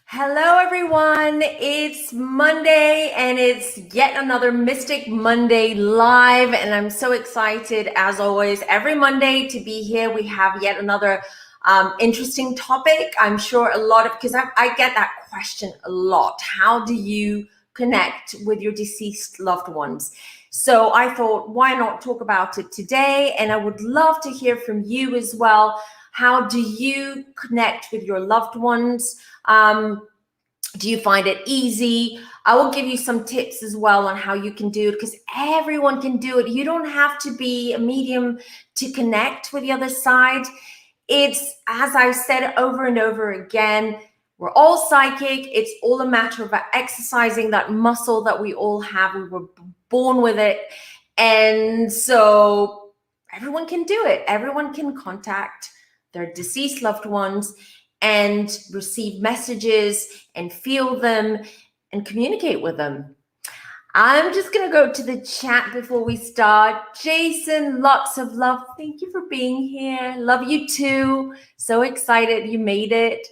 Hello, everyone. It's Monday and it's yet another Mystic Monday live. And I'm so excited, as always, every Monday to be here. We have yet another interesting topic. I'm sure because I get that question a lot. How do you connect with your deceased loved ones? So I thought, why not talk about it today? And I would love to hear from you as well. How do you connect with your loved ones? Do you find it easy? I will give you some tips as well on how you can do it, because everyone can do it. You don't have to be a medium to connect with the other side. It's, as I've said over and over again, we're all psychic. It's all a matter of exercising that muscle that we all have. We were born with it. And so everyone can do it. Everyone can contact their deceased loved ones and receive messages and feel them and communicate with them. I'm just going to go to the chat before we start. Jason, lots of love. Thank you for being here. Love you too. So excited you made it.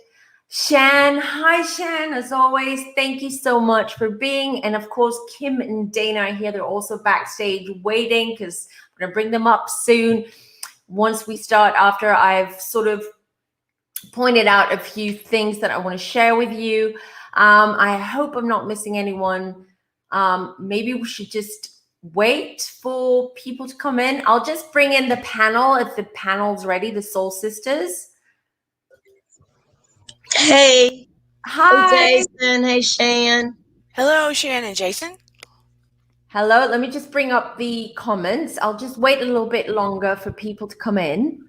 Shan, hi Shan, as always. Thank you so much for being. And of course, Kim and Dana are here. They're also backstage waiting because I'm going to bring them up soon once we start, after I've sort of pointed out a few things that I want to share with you. I hope I'm not missing anyone. Maybe we should just wait for people to come in. I'll just bring in the panel if the panel's ready, the Soul Sisters. Hey. Hi. Hey, Jason. Hey, Shan. Hello, Shan and Jason. Hello. Let me just bring up the comments. I'll just wait a little bit longer for people to come in.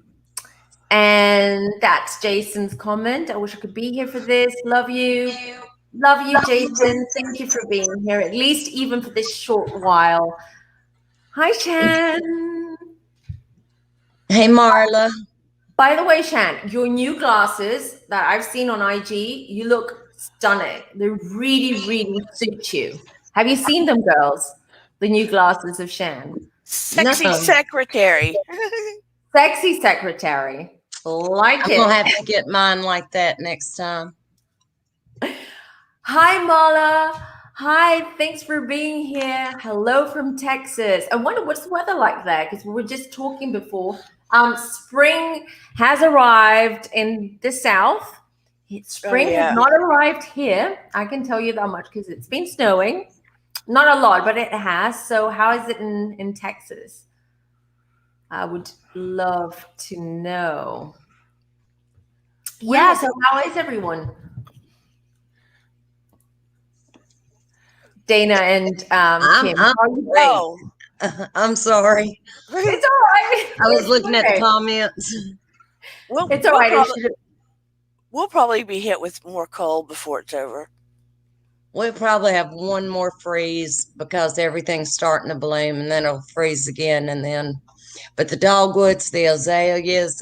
And that's Jason's comment. I wish I could be here for this. Love you. Love you, Jason. Thank you for being here, at least even for this short while. Hi, Shan. Hey, Marla. By the way, Shan, your new glasses that I've seen on IG, you look stunning. They really, really suit you. Have you seen them, girls? The new glasses of Shan. Sexy secretary. Sexy secretary. Like I'm going to have to get mine like that next time. Hi, Mala. Hi, thanks for being here. Hello from Texas. I wonder what's the weather like there, because we were just talking before. Spring has arrived in the South. Spring has not arrived here. I can tell you that much because it's been snowing. Not a lot, but it has. So how is it in Texas? I would love to know. Yeah, so how is everyone? Dana and Kim. I'm sorry. It's all right. I was looking at the comments. Well, it's all right. We'll probably be hit with more cold before it's over. We'll probably have one more freeze because everything's starting to bloom, and then it'll freeze again. But the dogwoods, the azaleas,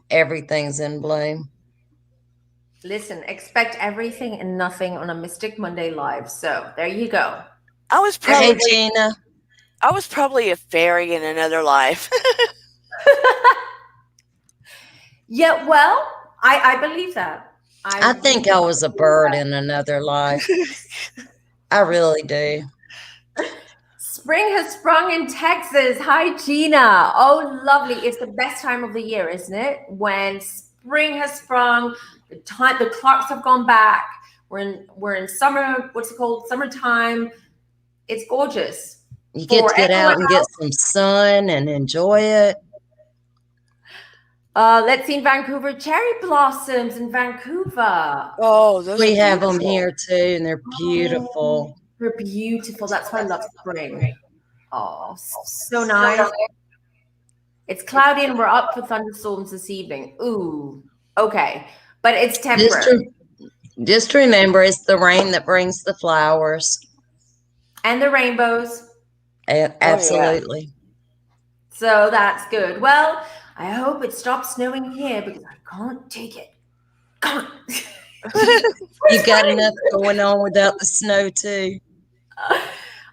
everything's in bloom. Listen, expect everything and nothing on a Mystic Monday Live. So there you go. I was probably Hey, Gina. I was probably a fairy in another life. Yeah, well, I believe that. I think I was a bird in another life. I really do. Spring has sprung in Texas. Hi, Gina. Oh, lovely. It's the best time of the year, isn't it? When spring has sprung, the clocks have gone back. We're in summer. What's it called? Summertime. It's gorgeous. You get to get out and get some sun and enjoy it. Let's see in Vancouver, cherry blossoms in Vancouver. Oh, we have them here too, and they're beautiful. They're beautiful. That's why I love spring. Oh, so nice. It's cloudy and we're up for thunderstorms this evening. Ooh, okay. But it's temporary. Just remember, it's the rain that brings the flowers. And the rainbows. Absolutely. Oh, yeah. So that's good. Well, I hope it stops snowing here because I can't take it. You got enough going on without the snow too.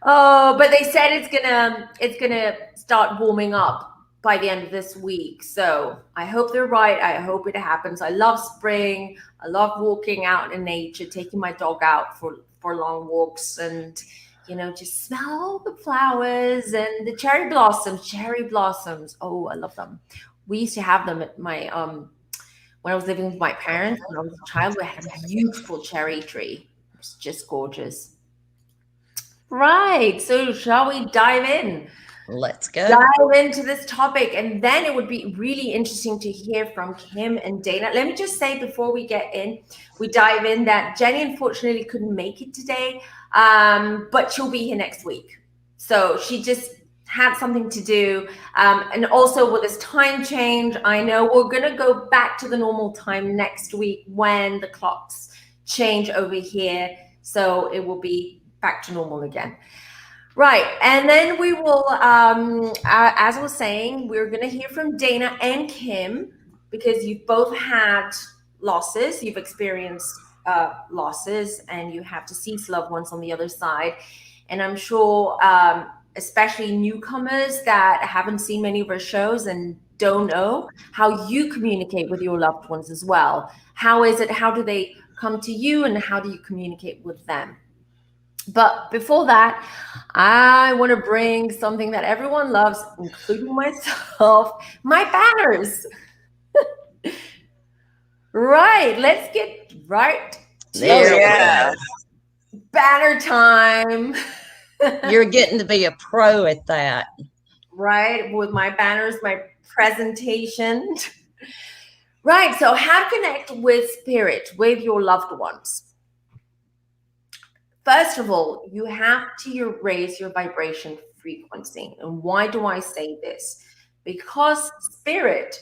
Oh, but they said it's gonna start warming up by the end of this week. So I hope they're right. I hope it happens. I love spring. I love walking out in nature, taking my dog out for long walks, and just smell the flowers and the cherry blossoms. Cherry blossoms. Oh, I love them. We used to have them at my when I was living with my parents when I was a child. We had a beautiful cherry tree. It was just gorgeous. Right. So shall we dive in? Let's go. Dive into this topic, and then it would be really interesting to hear from Kim and Dana. Let me just say before we dive in, that Jenny unfortunately couldn't make it today, but she'll be here next week. So she just had something to do, and also with this time change, I know we're going to go back to the normal time next week when the clocks change over here, so it will be back to normal again. Right. And then we will, as I was saying, we're going to hear from Dana and Kim, because you've both had losses. You've experienced losses, and you have deceased loved ones on the other side. And I'm sure, especially newcomers that haven't seen many of our shows and don't know how you communicate with your loved ones as well. How is it? How do they come to you, and how do you communicate with them? But before that, I want to bring something that everyone loves, including myself, my banners. Right, let's get right to Yeah. banner time. You're getting to be a pro at that. Right, with my banners, my presentation. Right, so how to connect with spirit, with your loved ones. First of all, you have to raise your vibration frequency. And why do I say this? Because spirit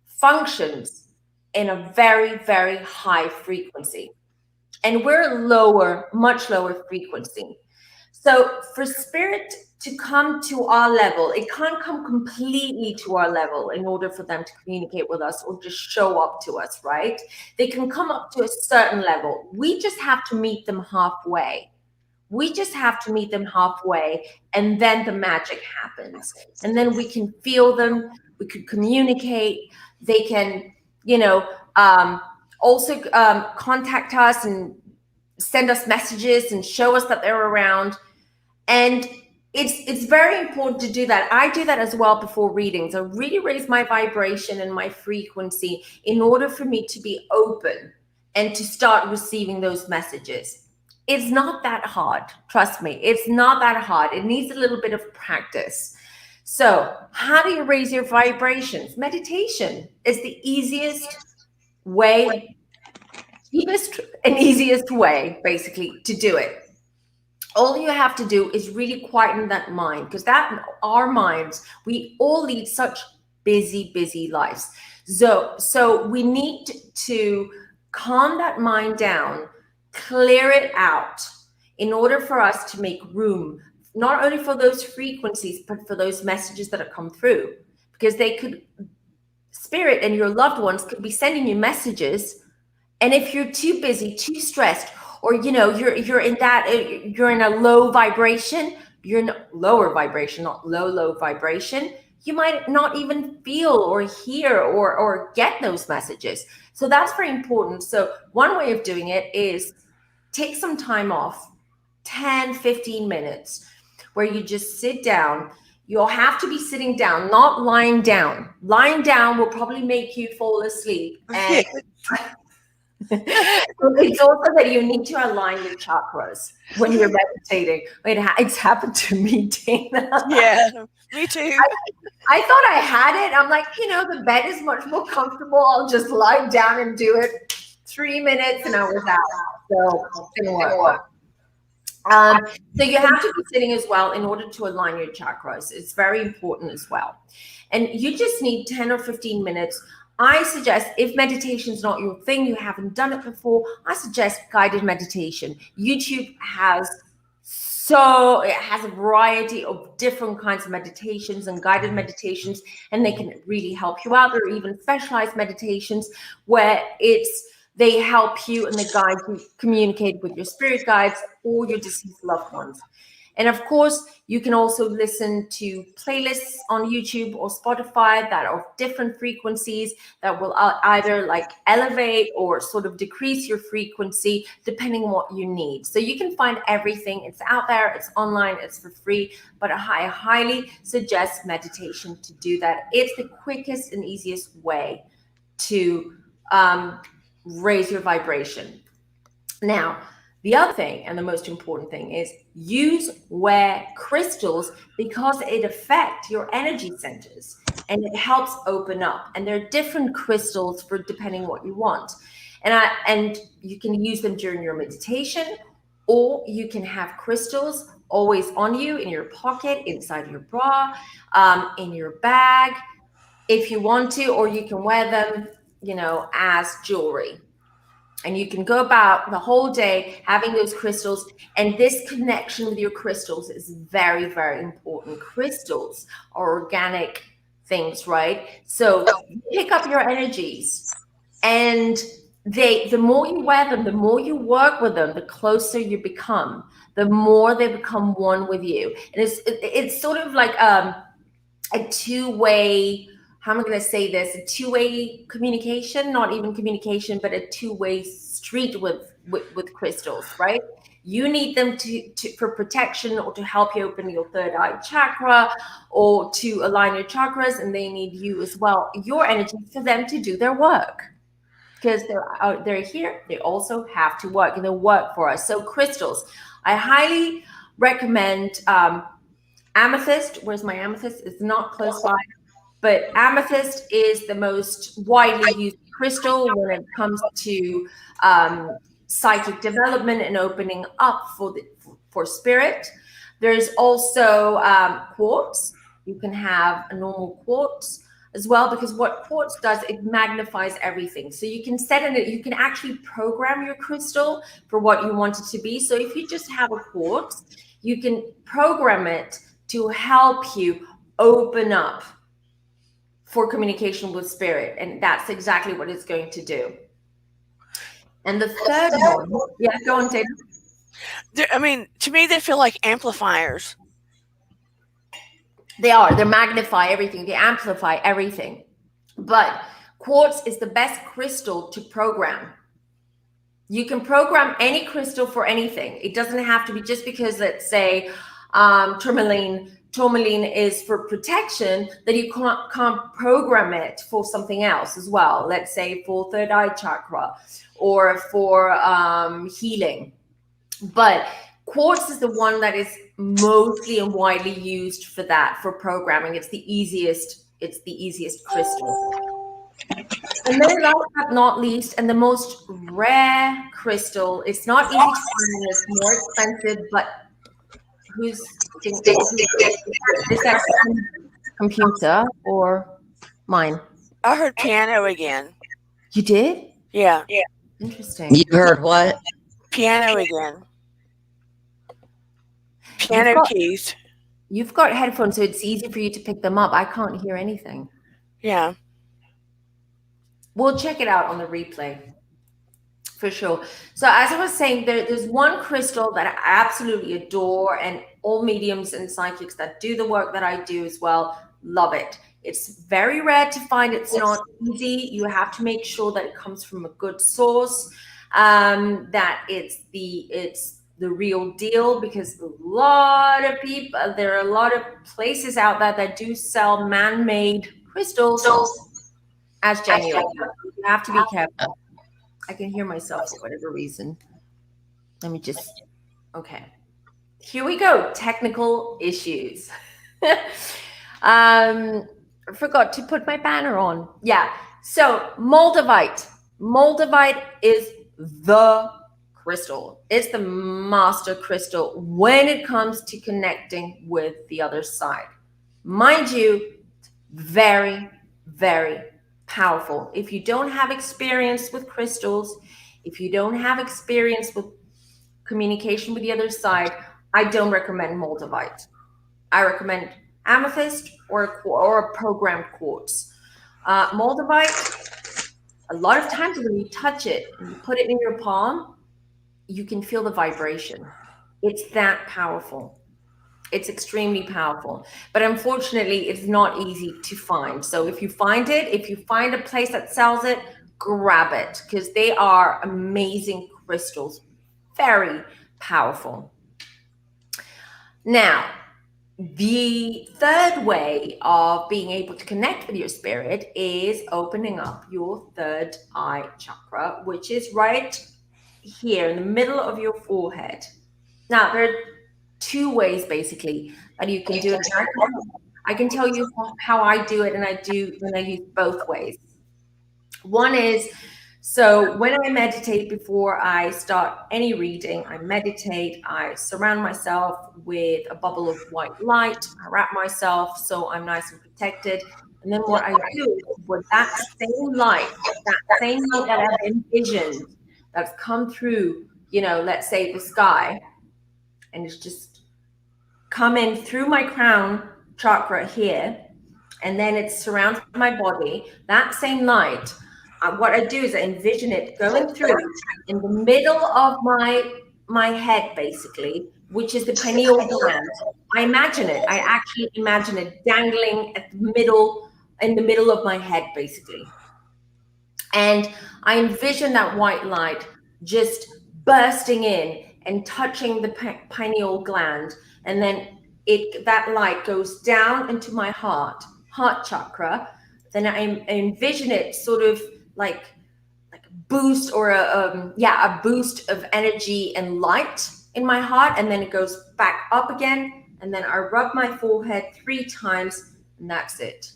functions in a very, very high frequency. And we're lower, much lower frequency. So for spirit to come to our level, it can't come completely to our level in order for them to communicate with us or just show up to us, right? They can come up to a certain level. We just have to meet them halfway. We just have to meet them halfway, and then the magic happens. And then we can feel them, we could communicate. They can, also contact us and send us messages and show us that they're around. And it's very important to do that. I do that as well before readings. I really raise my vibration and my frequency in order for me to be open and to start receiving those messages. It's not that hard. Trust me, it's not that hard. It needs a little bit of practice. So how do you raise your vibrations? Meditation is the easiest way, cheapest and easiest way, basically, to do it. All you have to do is really quieten that mind, because our minds, we all lead such busy lives. So we need to calm that mind down, clear it out in order for us to make room, not only for those frequencies, but for those messages that have come through, because spirit and your loved ones could be sending you messages. And if you're too busy, too stressed, or you're in a low vibration, you're in lower vibration, not low vibration, you might not even feel or hear or get those messages. So that's very important. So one way of doing it is take some time off, 10-15 minutes, where you just sit down. You'll have to be sitting down, not lying down. Lying down will probably make you fall asleep. And it's also that you need to align your chakras when you're meditating. It's happened to me, Dana. Yeah, me too. I thought I had it. I'm like, the bed is much more comfortable. I'll just lie down and do it. 3 minutes and I was out. So it didn't work. So you have to be sitting as well in order to align your chakras. It's very important as well. And you just need 10 or 15 minutes. I suggest, if meditation is not your thing, you haven't done it before, I suggest guided meditation. YouTube has a variety of different kinds of meditations and guided meditations, and they can really help you out. There are even specialized meditations where they help you and they guide you communicate with your spirit guides or your deceased loved ones. And of course, you can also listen to playlists on YouTube or Spotify that are different frequencies that will either like elevate or sort of decrease your frequency depending on what you need. So you can find everything. It's out there, it's online, it's for free, but I highly suggest meditation to do that. It's the quickest and easiest way to raise your vibration. Now, the other thing and the most important thing is wear crystals because it affects your energy centers and it helps open up. And there are different crystals for depending what you want. And you can use them during your meditation, or you can have crystals always on you in your pocket, inside your bra, in your bag, if you want to, or you can wear them, as jewelry. And you can go about the whole day having those crystals. And this connection with your crystals is very, very important. Crystals are organic things, right? So pick up your energies, and the more you wear them, the more you work with them, the closer you become, the more they become one with you. And it's sort of like a two-way, how am I going to say this? A two-way communication, not even communication, but a two-way street with crystals, right? You need them to for protection or to help you open your third eye chakra or to align your chakras, and they need you as well, your energy, for them to do their work. Because they're here, they also have to work, and they work for us. So crystals, I highly recommend amethyst. Where's my amethyst? It's not close by. But amethyst is the most widely used crystal when it comes to psychic development and opening up for spirit. There's also quartz. You can have a normal quartz as well, because what quartz does, it magnifies everything. So you can set it, you can actually program your crystal for what you want it to be. So if you just have a quartz, you can program it to help you open up for communication with spirit. And that's exactly what it's going to do. And the third one, yeah, go on, David. I mean, to me, they feel like amplifiers. They magnify everything, they amplify everything. But quartz is the best crystal to program. You can program any crystal for anything. It doesn't have to be just because, let's say, tourmaline is for protection, that you can't program it for something else as well. Let's say for third eye chakra or for healing. But quartz is the one that is mostly and widely used for that, for programming. It's the easiest crystal. And then last but not least, and the most rare crystal, it's not easy to find, it's more expensive, but is that computer or mine? I heard piano again. You did? Yeah. Interesting. You heard what? Piano again. Piano keys. You've got headphones, so it's easy for you to pick them up. I can't hear anything. Yeah. We'll check it out on the replay for sure. So as I was saying, there's one crystal that I absolutely adore, and all mediums and psychics that do the work that I do as well love it. It's very rare to find. It's not easy. You have to make sure that it comes from a good source, that it's the real deal, because there are a lot of places out there that do sell man-made crystals as genuine. You have to be careful. I can hear myself for whatever reason. Let me just, okay. Here we go, technical issues. I forgot to put my banner on. Yeah, so Moldavite. Moldavite is the crystal. It's the master crystal when it comes to connecting with the other side. Mind you, very, very powerful. If you don't have experience with crystals, if you don't have experience with communication with the other side, I don't recommend Moldavite. I recommend amethyst or a programmed quartz. Moldavite, a lot of times when you touch it and you put it in your palm, you can feel the vibration. It's that powerful. It's extremely powerful, but unfortunately, it's not easy to find. So if you find a place that sells it, grab it, because they are amazing crystals, very powerful. Now, the third way of being able to connect with your spirit is opening up your third eye chakra, which is right here in the middle of your forehead. Now, there are two ways basically that you can do it. I can tell you how I do it, and I use both ways. One is, so when I meditate before I start any reading, I meditate, I surround myself with a bubble of white light, I wrap myself so I'm nice and protected. And then what I do is with that same light that I've envisioned, that's come through, let's say the sky, and it's just come in through my crown chakra here, and then it surrounds my body. That same light, what I do is I envision it going through in the middle of my head, basically, which is the pineal gland. I actually imagine it dangling in the middle of my head, basically. And I envision that white light just bursting in and touching the pineal gland, and then that light goes down into my heart chakra. Then I envision it sort of like a boost, or a boost of energy and light in my heart, and then it goes back up again, and then I rub my forehead 3 times, and that's it.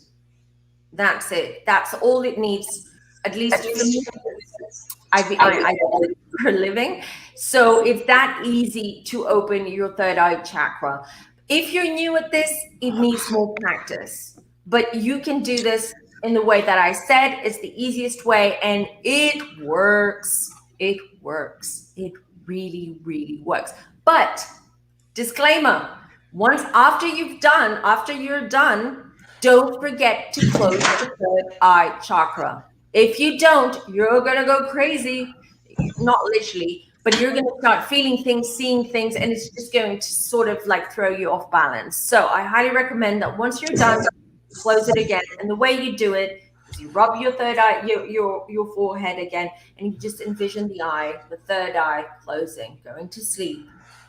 That's all it needs, at least for me. I for a living. So it's that easy to open your third eye chakra. If you're new at this, it needs more practice, but you can do this in the way that I said. It's the easiest way, and it works. It works. It really, really works. But disclaimer, after you're done, don't forget to close the third eye chakra. If you don't, you're going to go crazy. Not literally, but you're going to start feeling things, seeing things, and it's just going to sort of like throw you off balance. So I highly recommend that once you're done, close it again. And the way you do it is you rub your third eye, your forehead again, and you just envision the third eye closing, going to sleep.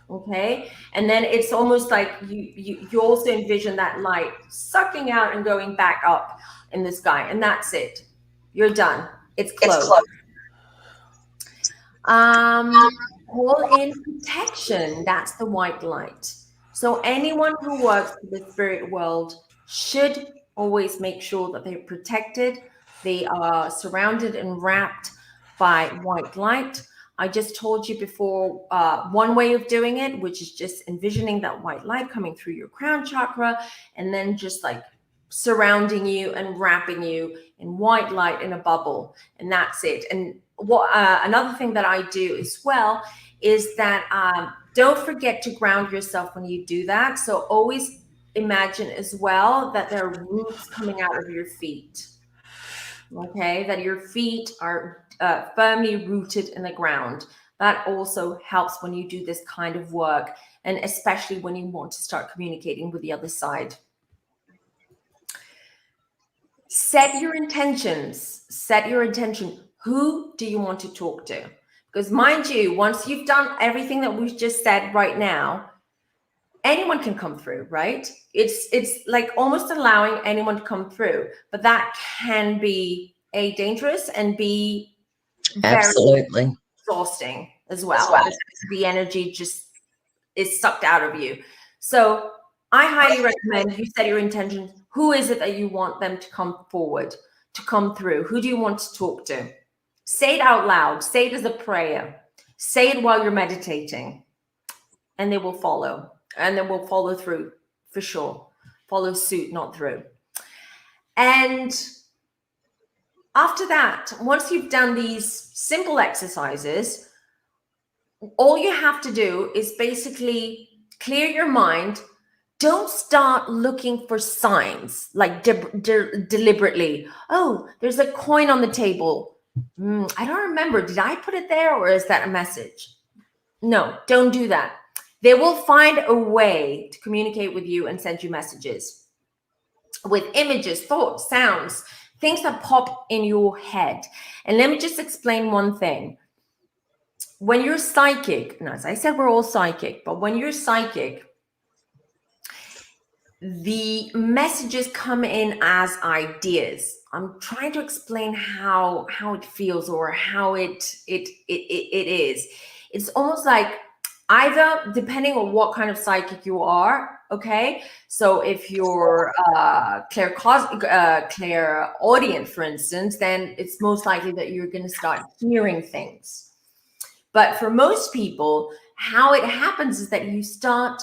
Okay, and then it's almost like you also envision that light sucking out and going back up in the sky, and that's it. You're done. It's closed. All in protection. That's the white light. So anyone who works in the spirit world should always make sure that they're protected. They are surrounded and wrapped by white light. I just told you before one way of doing it, which is just envisioning that white light coming through your crown chakra, and then just like surrounding you and wrapping you in white light in a bubble, and that's it. And what another thing that I do as well is that don't forget to ground yourself when you do that. So always imagine as well that there are roots coming out of your feet. Okay, that your feet are firmly rooted in the ground. That also helps when you do this kind of work, and especially when you want to start communicating with the other side. Set your intentions. Set your intention. Who do you want to talk to? Because mind you, once you've done everything that we've just said right now, anyone can come through, right? It's like almost allowing anyone to come through, but that can be dangerous and be absolutely exhausting as well. The energy just is sucked out of you. So I highly recommend you set your intentions. Who is it that you want them to come forward, to come through? Who do you want to talk to? Say it out loud. Say it as a prayer. Say it while you're meditating, and they will follow. And then we'll follow through for sure. Follow suit, not through. And after that, once you've done these simple exercises, all you have to do is basically clear your mind. Don't start looking for signs like deliberately. Oh, there's a coin on the table. I don't remember. Did I put it there, or is that a message? No, don't do that. They will find a way to communicate with you and send you messages with images, thoughts, sounds, things that pop in your head. And let me just explain one thing. When you're psychic, now as I said, we're all psychic, but when you're psychic, the messages come in as ideas. I'm trying to explain how it feels or how it is. It's almost like either, depending on what kind of psychic you are, okay? So if you're clairaudient, for instance, then it's most likely that you're going to start hearing things. But for most people, how it happens is that you start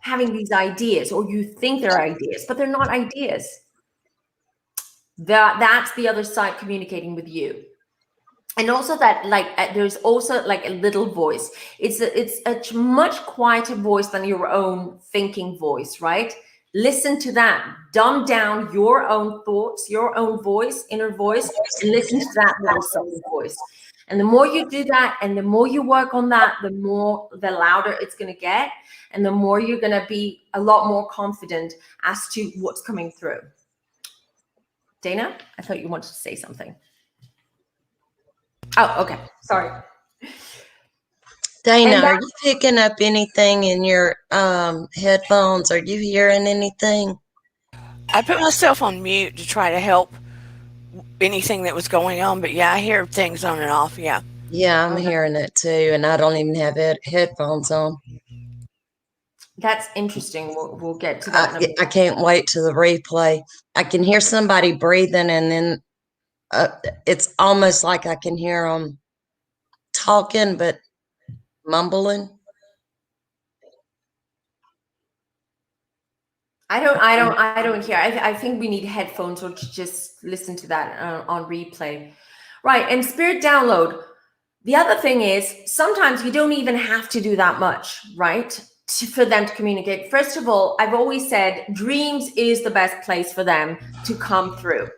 having these ideas, or you think they're ideas, but they're not ideas. That's the other side communicating with you. And also that, like, there's also like a little voice. It's a much quieter voice than your own thinking voice, right? Listen to that. Dumb down your own thoughts, your own voice, inner voice, and listen to that little subtle voice. And the more you do that, and the more you work on that, the louder it's going to get, and the more you're going to be a lot more confident as to what's coming through. Dana, I thought you wanted to say something. Oh, okay. Sorry. Dana, are you picking up anything in your headphones? Are you hearing anything? I put myself on mute to try to help anything that was going on, but yeah, I hear things on and off. Yeah. Yeah, I'm hearing it too, and I don't even have headphones on. That's interesting. We'll get to that. I can't wait to the replay. I can hear somebody breathing, and then it's almost like I can hear them talking, but mumbling. I don't hear. I think we need headphones or to just listen to that on replay. Right. And spirit download. The other thing is sometimes you don't even have to do that much, right? For them to communicate. First of all, I've always said dreams is the best place for them to come through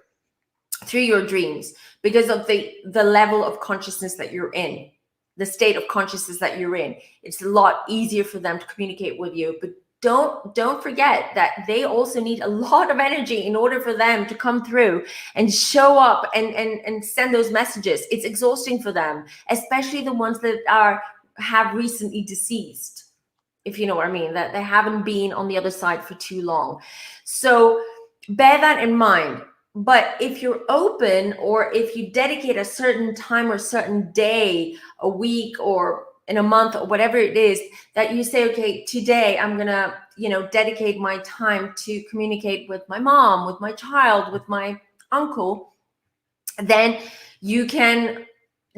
your dreams, because of the level of consciousness that you're in, the state of consciousness that you're in. It's a lot easier for them to communicate with you. But don't forget that they also need a lot of energy in order for them to come through and show up and send those messages. It's exhausting for them, especially the ones that have recently deceased, if you know what I mean, that they haven't been on the other side for too long. So bear that in mind. But if you're open, or if you dedicate a certain time or a certain day, a week or in a month or whatever it is, that you say, okay, today I'm going to, dedicate my time to communicate with my mom, with my child, with my uncle, then you can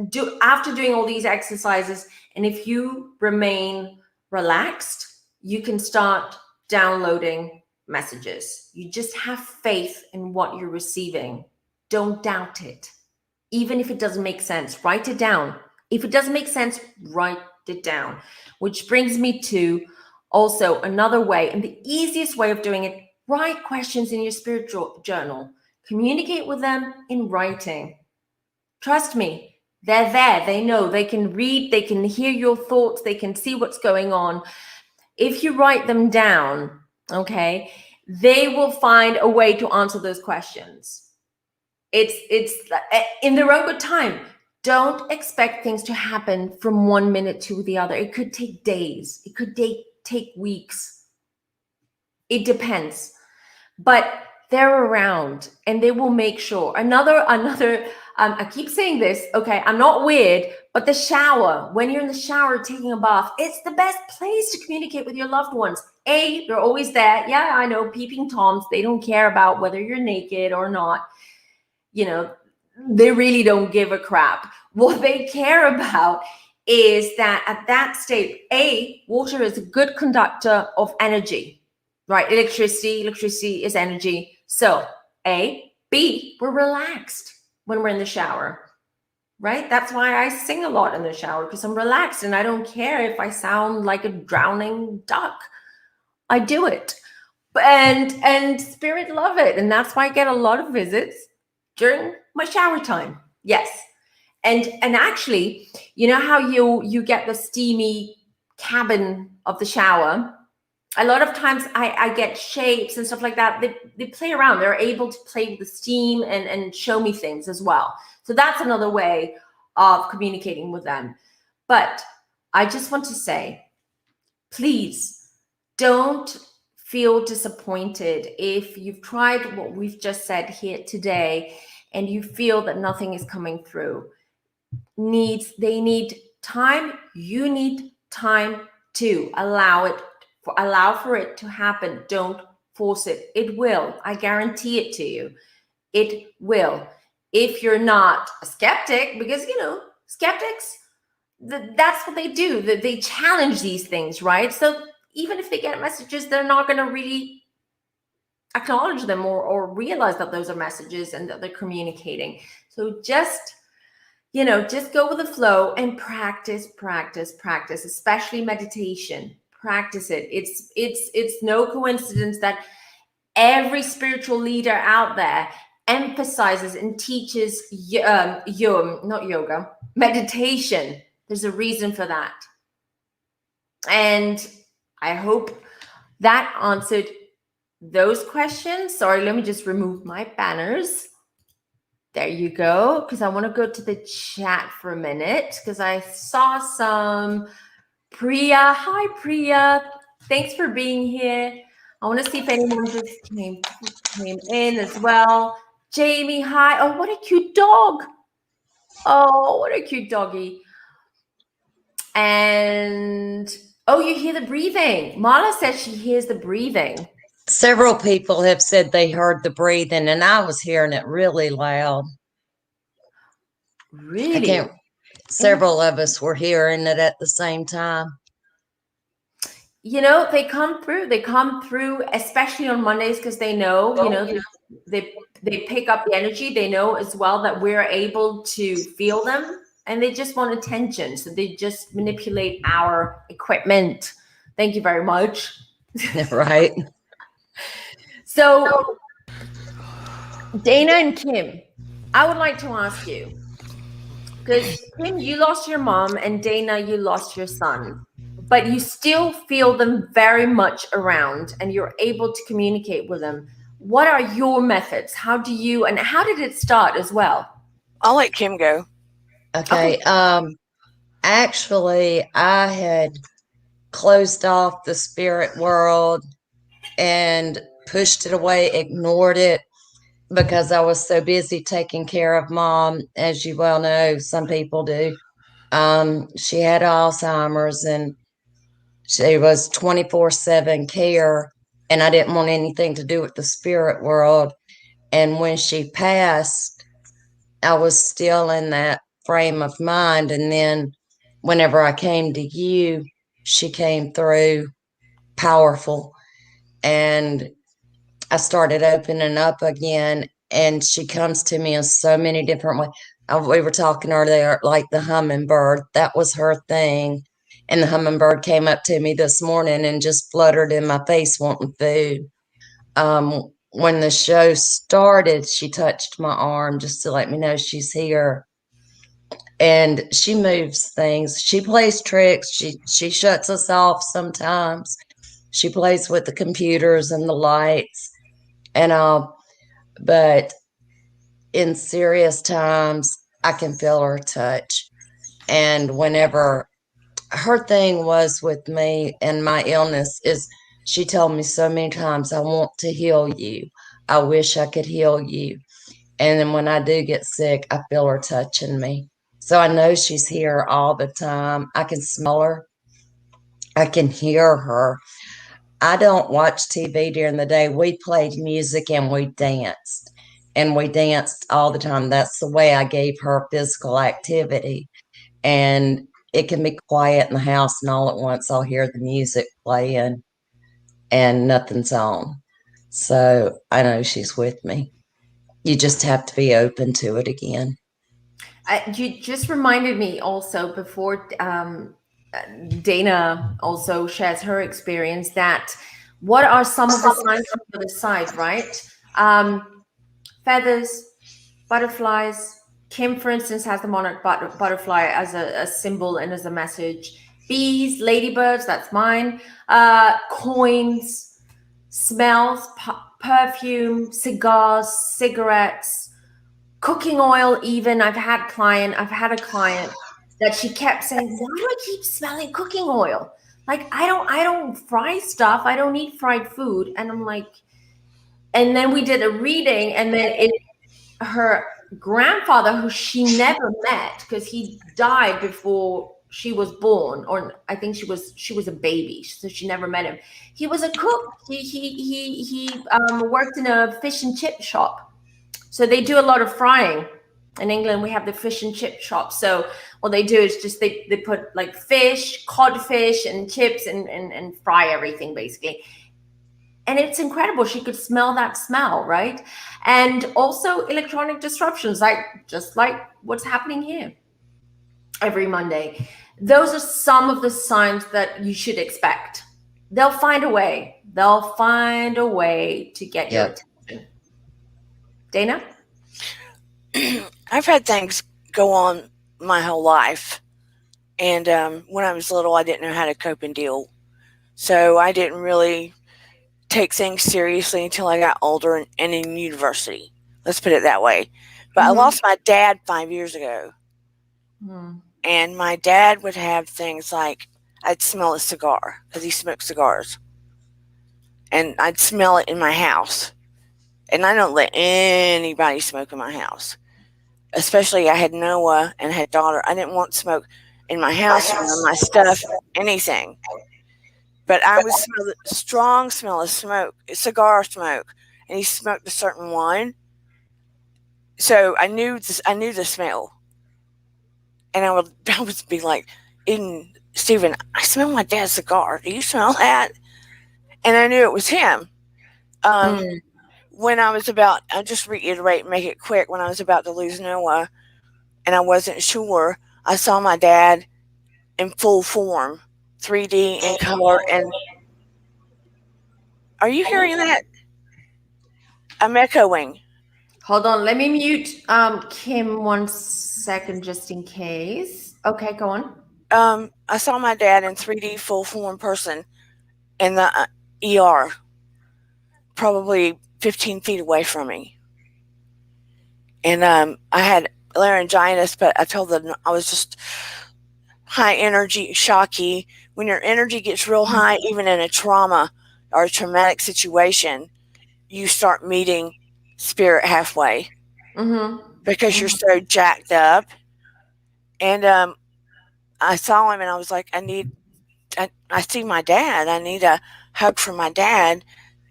do, after doing all these exercises, and if you remain relaxed, you can start downloading messages. You just have faith in what you're receiving. Don't doubt it. Even if it doesn't make sense, write it down. If it doesn't make sense, write it down. Which brings me to also another way, and the easiest way of doing it: write questions in your spirit journal. Communicate with them in writing. Trust me, they're there. They know. They can read. They can hear your thoughts. They can see what's going on. If you write them down, okay, they will find a way to answer those questions. It's in their own good time. Don't expect things to happen from one minute to the other. It could take days. It could take weeks. It depends. But they're around, and they will make sure. Another I keep saying this, okay, I'm not weird, but the shower, when you're in the shower taking a bath, it's the best place to communicate with your loved ones. They're always there. Yeah, I know, peeping Toms, they don't care about whether you're naked or not. They really don't give a crap. What they care about is that at that state, water is a good conductor of energy, right? Electricity is energy. So B, we're relaxed when we're in the shower, right? That's why I sing a lot in the shower, because I'm relaxed and I don't care if I sound like a drowning duck. I do it. And spirit love it. And that's why I get a lot of visits during my shower time. Yes. And actually, you know how you get the steamy cabin of the shower, a lot of times I get shapes and stuff like that. They play around. They're able to play with the steam and show me things as well. So that's another way of communicating with them. But I just want to say, please don't feel disappointed if you've tried what we've just said here today and you feel that nothing is coming through. They need time. You need time to allow for it to happen. Don't force it. It will. I guarantee it to you. It will. If you're not a skeptic, because skeptics, that's what they do. They challenge these things, right? So even if they get messages, they're not going to really acknowledge them or realize that those are messages and that they're communicating. So just go with the flow and practice, especially meditation. Practice it. It's no coincidence that every spiritual leader out there emphasizes and teaches meditation. There's a reason for that. And I hope that answered those questions. Sorry, let me just remove my banners. There you go, because I want to go to the chat for a minute, because I saw some. Priya, hi Priya. Thanks for being here. I want to see if anyone just came in as well. Jamie, hi. Oh, what a cute dog. Oh, what a cute doggy. And you hear the breathing. Marla says she hears the breathing. Several people have said they heard the breathing, and I was hearing it really loud. Really? Several of us were hearing it at the same time. They come through, especially on Mondays, because they know, they pick up the energy. They know as well that we're able to feel them, and they just want attention. So they just manipulate our equipment. Thank you very much. Right. So Dana and Kim, I would like to ask you, because Kim, you lost your mom, and Dana, you lost your son, but you still feel them very much around and you're able to communicate with them. What are your methods? How did it start as well? I'll let Kim go. Okay. Actually, I had closed off the spirit world and pushed it away, ignored it, because I was so busy taking care of mom. As you well know, some people do. She had Alzheimer's, and she was 24/7 care, and I didn't want anything to do with the spirit world. And when she passed, I was still in that frame of mind. And then whenever I came to you, she came through powerful, and I started opening up again, and she comes to me in so many different ways. We were talking earlier, like the hummingbird, that was her thing. And the hummingbird came up to me this morning and just fluttered in my face wanting food. When the show started, she touched my arm just to let me know she's here. And she moves things. She plays tricks. She shuts us off sometimes. She plays with the computers and the lights. And but in serious times, I can feel her touch. And whenever her thing was with me and my illness is, she told me so many times, I want to heal you. I wish I could heal you. And then when I do get sick, I feel her touching me. So I know she's here all the time. I can smell her. I can hear her. I don't watch TV during the day. We played music and we danced. And we danced all the time. That's the way I gave her physical activity. And it can be quiet in the house, and all at once I'll hear the music playing and nothing's on. So I know she's with me. You just have to be open to it again. You just reminded me also, before Dana also shares her experience, that what are some of the signs on the other side, right? Feathers, butterflies. Kim, for instance, has the monarch butterfly as a symbol and as a message. bees, ladybirds, that's mine, coins, smells, perfume, cigars, cigarettes, cooking oil. Even I've had a client that she kept saying, why do I keep smelling cooking oil? Like, I don't fry stuff. I don't eat fried food. And I'm like, and then we did a reading, and then her grandfather, who she never met because he died before she was born, or I think she was a baby, so she never met him. He was a cook. He worked in a fish and chip shop. So they do a lot of frying. In England, we have the fish and chip shop. So what they do is just they put like fish, codfish, and chips, and fry everything basically. And it's incredible. She could smell that smell, right? And also electronic disruptions, just like what's happening here every Monday. Those are some of the signs that you should expect. They'll find a way. They'll find a way to get your attention. Dana? I've had things go on my whole life. And when I was little, I didn't know how to cope and deal. So I didn't really take things seriously until I got older and in university. Let's put it that way. But I lost my dad 5 years ago. And my dad would have things like I'd smell a cigar because he smoked cigars. And I'd smell it in my house. And I don't let anybody smoke in my house. Especially I had Noah and had daughter. I didn't want smoke in my house, or my stuff, anything. But I would smell the strong smell of smoke, cigar smoke, and he smoked a certain one. So I knew the smell, and I would be like, Stephen, I smell my dad's cigar. Do you smell that? And I knew it was him. When I was about, I'll just reiterate, make it quick. When I was about to lose Noah, and I wasn't sure, I saw my dad in full form, 3D in color. And are you hearing that? I'm echoing. Hold on, let me mute Kim 1 second just in case. Okay, go on. I saw my dad in 3D full form person in the ER, probably 15 feet away from me. And I had laryngitis, but I told them I was just high energy, shocky. When your energy gets real high, even in a trauma or a traumatic situation, you start meeting spirit halfway because you're so jacked up. And I saw him, and I was like, I see my dad. I need a hug from my dad,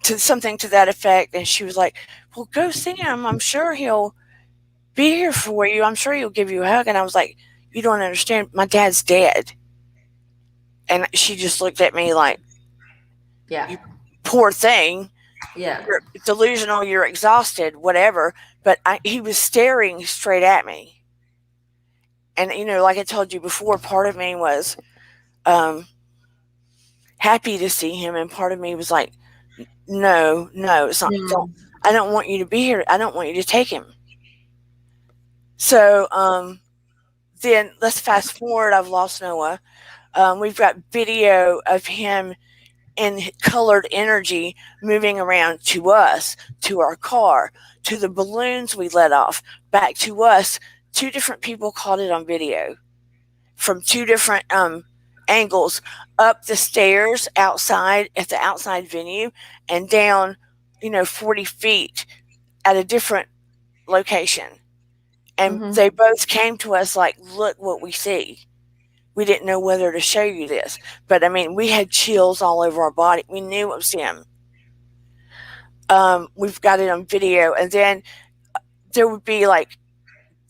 to something to that effect. And she was like, well, go see him. I'm sure he'll be here for you. I'm sure he'll give you a hug. And I was like, you don't understand. My dad's dead. And she just looked at me like, yeah, you poor thing. Yeah. You're delusional. You're exhausted, whatever. But he was staring straight at me. And, like I told you before, part of me was happy to see him. And part of me was like, no, it's not. I don't want you to be here. I don't want you to take him. So then let's fast forward. I've lost Noah. We've got video of him in colored energy moving around to us, to our car, to the balloons we let off, back to us. 2 different people caught it on video from 2 different angles, up the stairs outside at the outside venue and down, 40 feet at a different location. And they both came to us like, look what we see. We didn't know whether to show you this. But, we had chills all over our body. We knew it was him. We've got it on video. And then there would be like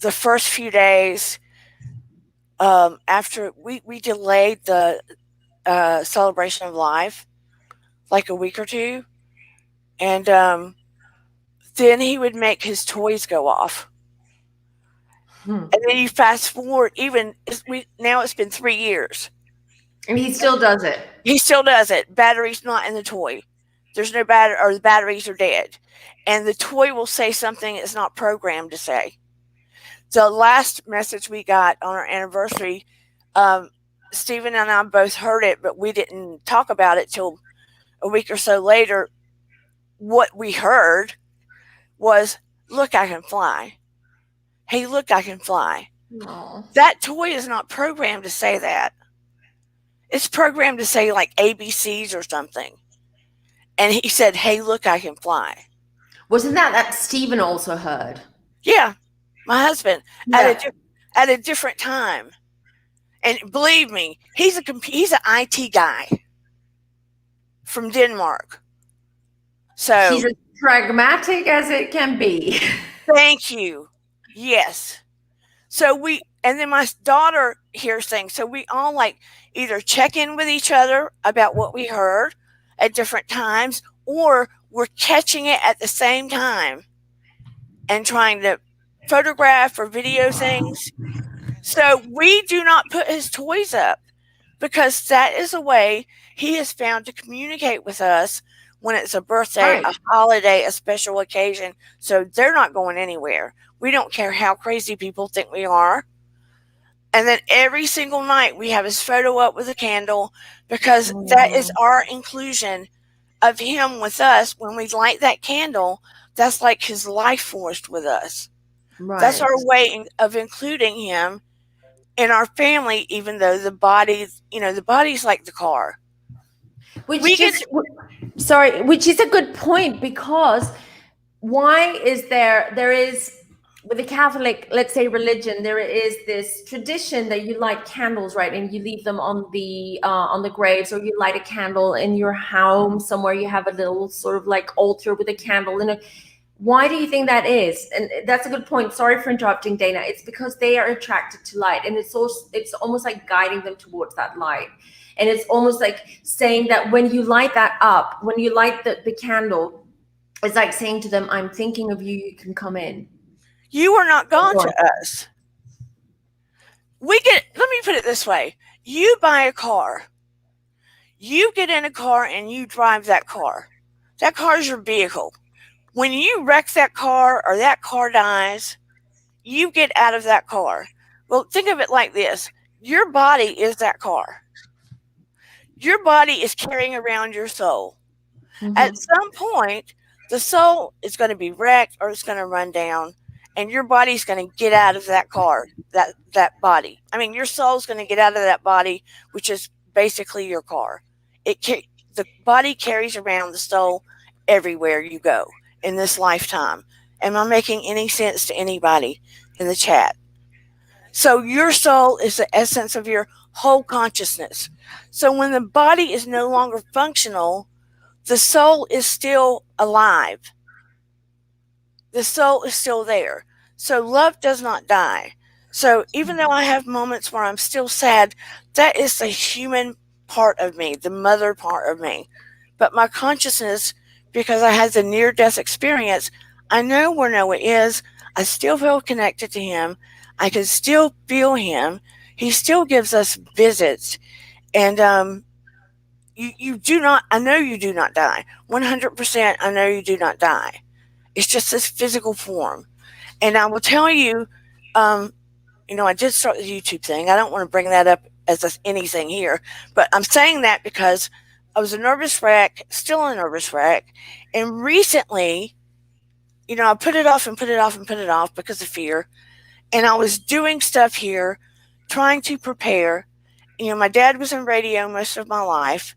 the first few days after we delayed the celebration of life like a week or 2. And then he would make his toys go off. And then you fast forward, now it's been 3 years. And he still does it. He still does it. Battery's not in the toy. There's no battery, or the batteries are dead. And the toy will say something it's not programmed to say. The last message we got on our anniversary, Stephen and I both heard it, but we didn't talk about it till a week or so later. What we heard was, "Look, I can fly. Hey, look, I can fly." Oh. That toy is not programmed to say that. It's programmed to say like ABCs or something. And he said, "Hey, look, I can fly." Wasn't that Stephen also heard? Yeah, my husband Yeah. at a different time. And believe me, he's an IT guy from Denmark. So He's as pragmatic as it can be. thank you. Yes. And then my daughter hears things. So we all like either check in with each other about what we heard at different times, or we're catching it at the same time and trying to photograph or video things. So we do not put his toys up because that is a way he has found to communicate with us when it's a birthday, Right. a holiday, a special occasion. So they're not going anywhere. We don't care how crazy people think we are. And then every single night we have his photo up with a candle because that is our inclusion of him with us. When we light that candle, that's like his life force with us. That's Right. our way of including him in our family, even though the body's like the car. Which We is a good point, because why is there is, with the Catholic, let's say, religion, there is this tradition that you light candles, right, and you leave them on the graves, or you light a candle in your home somewhere. You have a little sort of like altar with a candle in it. Why do you think that is? And that's a good point. Sorry for interrupting, Dana. It's because they are attracted to light, and it's almost like guiding them towards that light. And it's almost like saying that when you light that up, when you light the candle, it's like saying to them, "I'm thinking of you. You can come in." You are not gone to us. Let me put it this way. You buy a car. You get in a car and you drive that car. That car is your vehicle. When you wreck that car or that car dies, you get out of that car. Well, think of it like this. Your body is that car. Your body is carrying around your soul. Mm-hmm. At some point, the soul is going to be wrecked or it's going to run down, and your body's going to get out of that car, that body. I mean, your soul's going to get out of that body, which is basically your car. The body carries around the soul everywhere you go in this lifetime. Am I making any sense to anybody in the chat? So your soul is the essence of your whole consciousness. So when the body is no longer functional, the soul is still alive. The soul is still there. So love does not die. So even though I have moments where I'm still sad, that is the human part of me, the mother part of me. But my consciousness, because I had the near-death experience, I know where Noah is. I still feel connected to him. I can still feel him. He still gives us visits. And you do not, I know you do not die. 100%, I know you do not die. It's just this physical form. And I will tell you, I did start the YouTube thing. I don't want to bring that up as anything here, but I'm saying that because I was a nervous wreck, still a nervous wreck. And recently, I put it off and put it off and put it off because of fear. And I was doing stuff here, trying to prepare. My dad was in radio most of my life.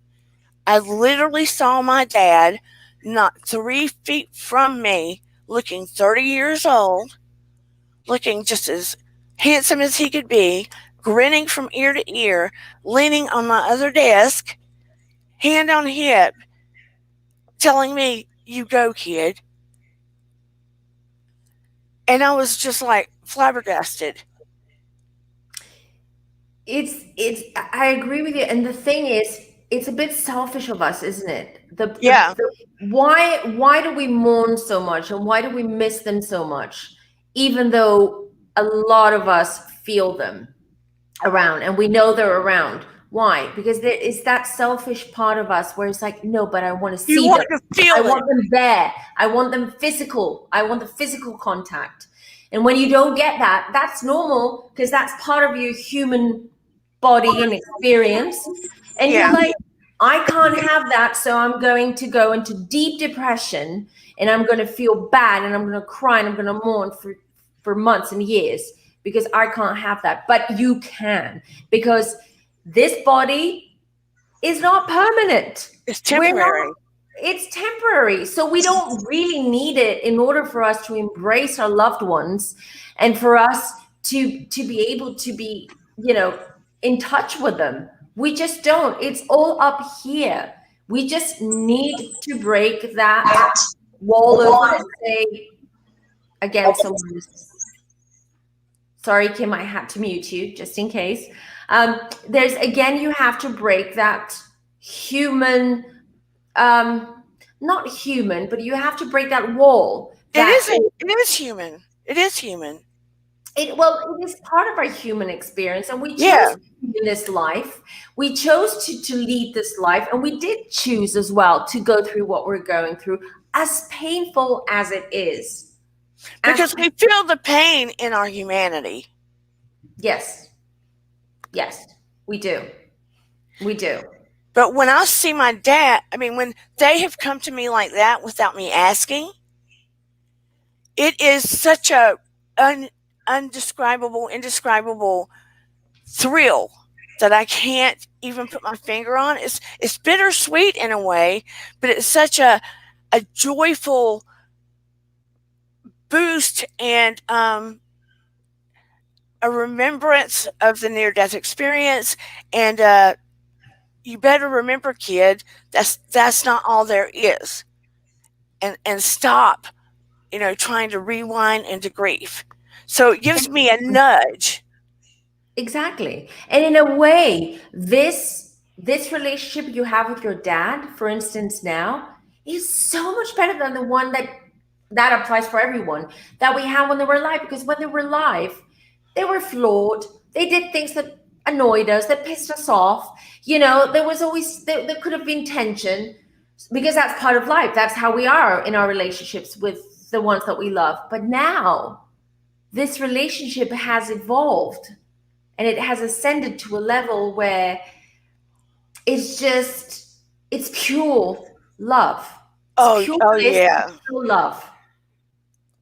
I literally saw my dad not 3 feet from me, looking 30 years old, looking just as handsome as he could be, grinning from ear to ear, leaning on my other desk, hand on hip, telling me, "You go, kid." And I was just like flabbergasted. I agree with you. And the thing is, it's a bit selfish of us, isn't it? Yeah. Why do we mourn so much, and why do we miss them so much, even though a lot of us feel them around and we know they're around? Why? Because there is that selfish part of us where it's like, no, but I want to see You want them. to feel I it. want them there. I want them physical. I want the physical contact. And when you don't get that, that's normal, because that's part of your human body and experience. And Yeah. you're like, I can't have that. So I'm going to go into deep depression and I'm going to feel bad and I'm going to cry and I'm going to mourn for months and years because I can't have that. But you can, because this body is not permanent. It's We're not, temporary. it's temporary. So we don't really need it in order for us to embrace our loved ones and for us to be able to be, in touch with them. We just don't. It's all up here. We just need to break that wall of, let's say, again, sorry, Kim, I had to mute you just in case. There's, again, you have to break that human, not human, but you have to break that wall. It is human. It is human. It is part of our human experience, and we chose Yeah. to be in this life. We chose to lead this life, and we did choose as well to go through what we're going through, as painful as it is. Because we feel the pain in our humanity. Yes, we do. We do. But when I see my dad, I mean, when they have come to me like that without me asking, it is such a indescribable thrill that I can't even put my finger on. It's bittersweet in a way, but it's such a joyful boost and a remembrance of the near-death experience. And you better remember, kid, that's not all there is. And stop, trying to rewind into grief. So it gives me a nudge. Exactly. And in a way, this relationship you have with your dad, for instance, now is so much better than the one that applies for everyone that we had when they were alive. Because when they were alive, they were flawed. They did things that annoyed us, that pissed us off. There was always there could have been tension because that's part of life. That's how we are in our relationships with the ones that we love. But now this relationship has evolved and it has ascended to a level where it's pure love. It's pure bliss, Yeah. pure love.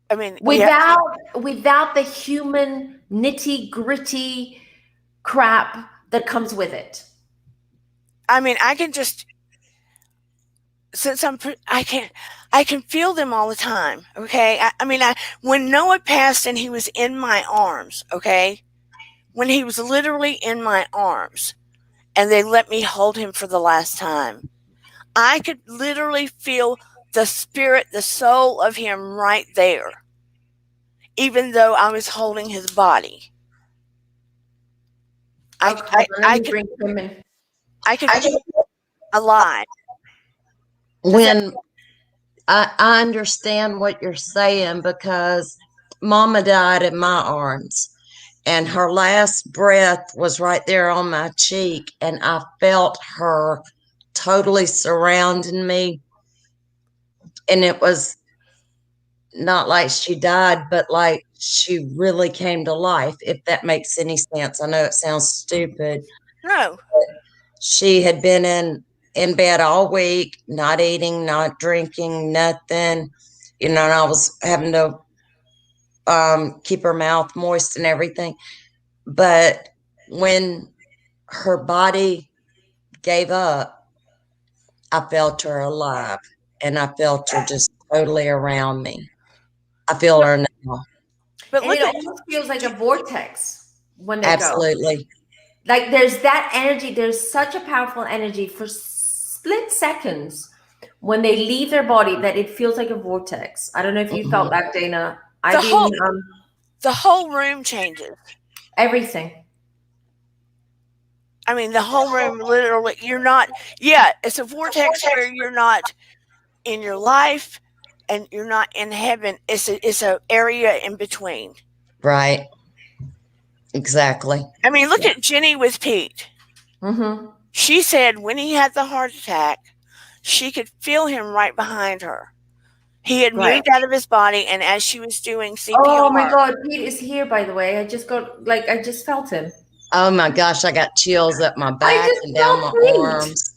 I mean, Without the human nitty gritty crap that comes with it. I mean, I can just, since I can feel them all the time. Okay. When Noah passed and he was in my arms, okay, when he was literally in my arms and they let me hold him for the last time, I could literally feel the spirit, the soul of him right there, even though I was holding his body. I could feel alive. When I understand what you're saying, because Mama died in my arms and her last breath was right there on my cheek, and I felt her totally surrounding me, and it was not like she died, but like she really came to life, if that makes any sense. I know it sounds stupid. No. She had been in bed all week, not eating, not drinking, nothing. And I was having to keep her mouth moist and everything. But when her body gave up, I felt her alive, and I felt her just totally around me. I feel her now. But and it almost feels like a vortex when they Absolutely. go. Like there's that energy. There's such a powerful energy for split seconds when they leave their body that it feels like a vortex. I don't know if you felt that, Dana. The whole room changes. Everything. I mean, the whole room literally, it's a vortex where you're not in your life and you're not in heaven. It's a area in between. Right. Exactly. I mean, look at Jenny with Pete. Mm-hmm. She said when he had the heart attack, she could feel him right behind her. He had moved out of his body, and as she was doing CPR. Oh my God, Pete is here, by the way. I just felt him. Oh my gosh, I got chills up my I back just and down my felt great. arms.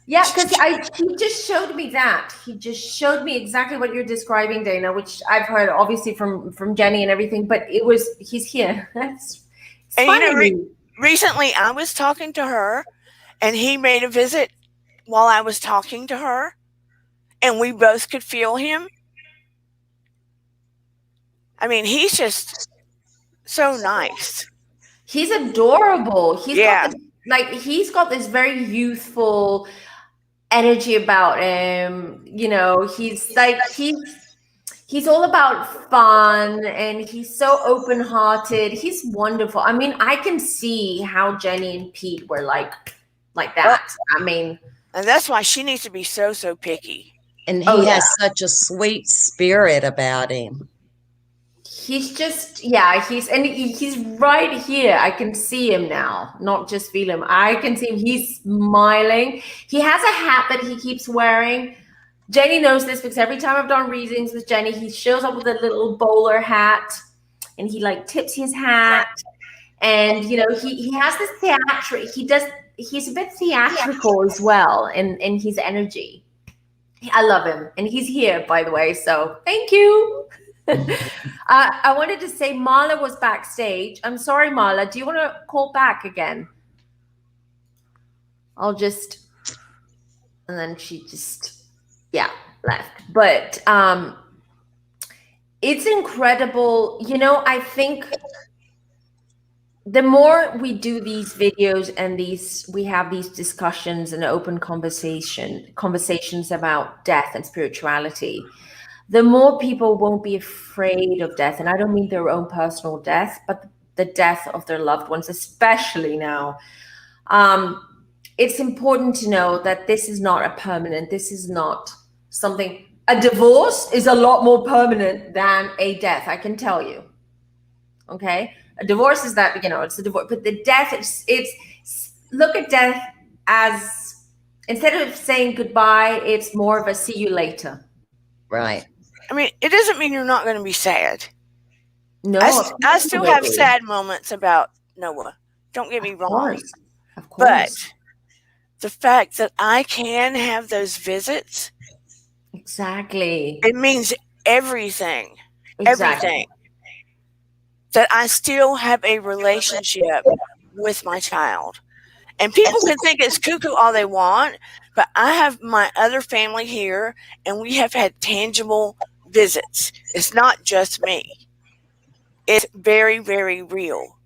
Yeah, because he just showed me that. He just showed me exactly what you're describing, Dana, which I've heard obviously from Jenny and everything, but he's here. It's And funny. Recently I was talking to her and he made a visit while I was talking to her and we both could feel him. I mean, he's just so nice. He's adorable. He's Yeah. he's got this very youthful energy about him. You know, he's all about fun and he's so open-hearted. He's wonderful. I mean, I can see how Jenny and Pete were like that. I mean, And that's why she needs to be so picky. And he has such a sweet spirit about him. He's just, he's right here. I can see him now, not just feel him. I can see him. He's smiling. He has a hat that he keeps wearing. Jenny knows this because every time I've done readings with Jenny, he shows up with a little bowler hat and he like tips his hat. And, you know, he has this he's a bit theatrical as well in his energy. I love him. And he's here, by the way. So thank you. I wanted to say Marla was backstage. I'm sorry, Marla. Do you want to call back again? And then she just, left. But it's incredible. You know, I think the more we do these videos and we have these discussions and open conversations about death and spirituality, the more people won't be afraid of death. And I don't mean their own personal death, but the death of their loved ones, especially now. It's important to know that this is not a permanent, this is not something, a divorce is a lot more permanent than a death, I can tell you. Okay? A divorce is that, you know, it's a divorce, but the death, it's look at death as, instead of saying goodbye, it's more of a see you later. Right. I mean, it doesn't mean you're not going to be sad. No, I still have sad moments about Noah. Don't get me wrong. Of course. But the fact that I can have those visits, exactly, it means everything. Exactly. Everything. That I still have a relationship with my child. And people can think it's cuckoo all they want, but I have my other family here, and we have had tangible visits. It's not just me. It's very, very real.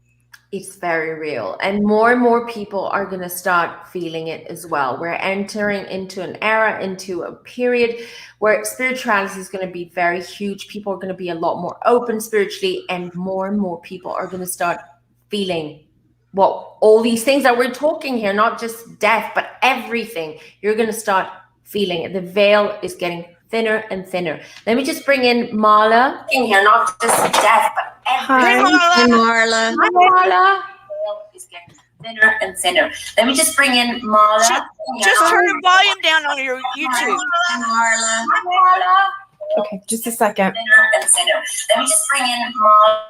It's very real. And more people are going to start feeling it as well. We're entering into an era, into a period where spirituality is going to be very huge. People are going to be a lot more open spiritually, and more people are going to start feeling all these things that we're talking here, not just death, but everything. You're going to start feeling it. The veil is getting thinner and thinner. Let me just bring in Marla. In here, not just death, but everything. Hi, Marla. Hi, Marla. Is getting thinner and thinner. Let me just bring in Marla. Just turn the volume down on your YouTube. Hi, Marla. Okay, just a second. Thinner and thinner. Let me just bring in Marla.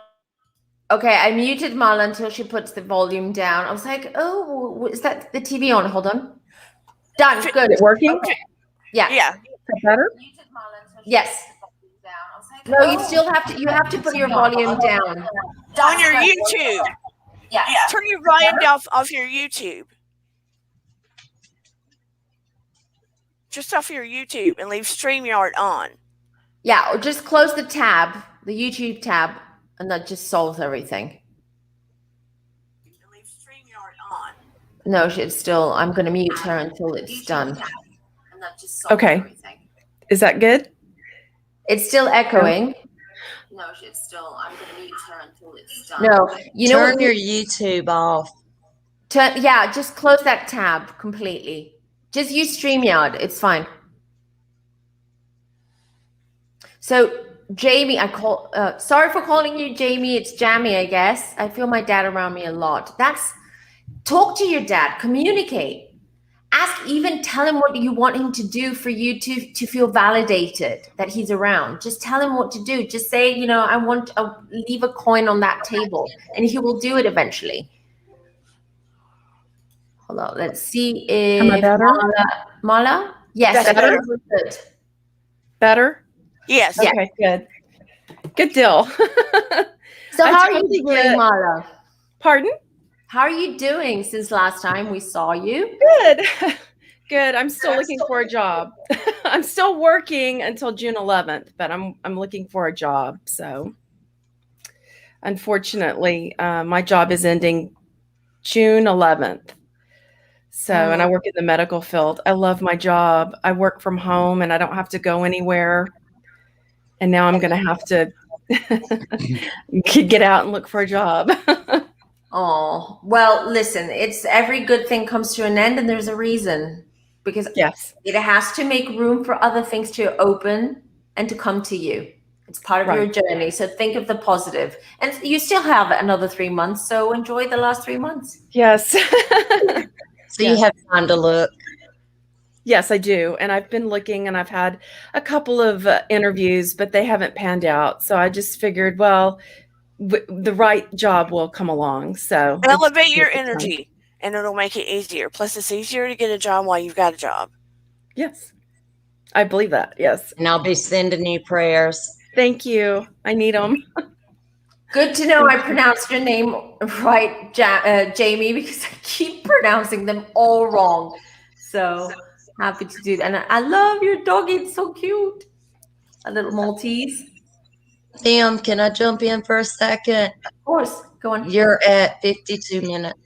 Okay, I muted Marla until she puts the volume down. I was like, oh, is that the TV on? Hold on. Done. Good. Is it working? Okay. Yeah. Yeah. Is that better? Yes. No, you still have to. You have to put your volume down On your YouTube. Yeah. Turn your volume down off your YouTube. Just off your YouTube and leave StreamYard on. Yeah, or just close the tab, the YouTube tab, and that just solves everything. Leave StreamYard on. No, it's still. I'm going to mute her until it's done. And that just solves Okay. everything. Is that good? It's still echoing. No, it's still. I'm going to mute her until it's done. No, you know. Turn your YouTube off. Just close that tab completely. Just use StreamYard. It's fine. So Jamie, sorry for calling you Jamie. It's Jamie, I guess. I feel my dad around me a lot. Talk to your dad. Communicate. Tell him what you want him to do for you to feel validated that he's around. Just tell him what to do. Just say, I want to leave a coin on that table, and he will do it eventually. Hold on. Let's see Am I if better? Mala? Yes, That's that's better. really good. Better? Yes. Yeah. Okay, good. Good deal. So I how are totally you doing, get- Mala? Pardon? How are you doing since last time we saw you? Good. Good. I'm still looking for a job. I'm still working until June 11th, but I'm looking for a job. So unfortunately, my job is ending June 11th. So, and I work in the medical field. I love my job. I work from home and I don't have to go anywhere. And now I'm going to have to get out and look for a job. Oh, well, listen, it's every good thing comes to an end and there's a reason because Yes. it has to make room for other things to open and to come to you. It's part of your Right. journey. So think of the positive. And you still have another 3 months. So enjoy the last 3 months. Yes. So you have time to look. Yes, I do. And I've been looking and I've had a couple of interviews, but they haven't panned out. So I just figured, well, the right job will come along. So Elevate your it's time. energy, and it'll make it easier. Plus, it's easier to get a job while you've got a job. Yes, I believe that. Yes. And I'll be sending you prayers. Thank you. I need them. Good to know I pronounced your name right, Jamie, because I keep pronouncing them all wrong. So happy to do that. And I love your doggy. It's so cute. A little Maltese. Tim, can I jump in for a second? Of course. Go on. You're at 52 minutes.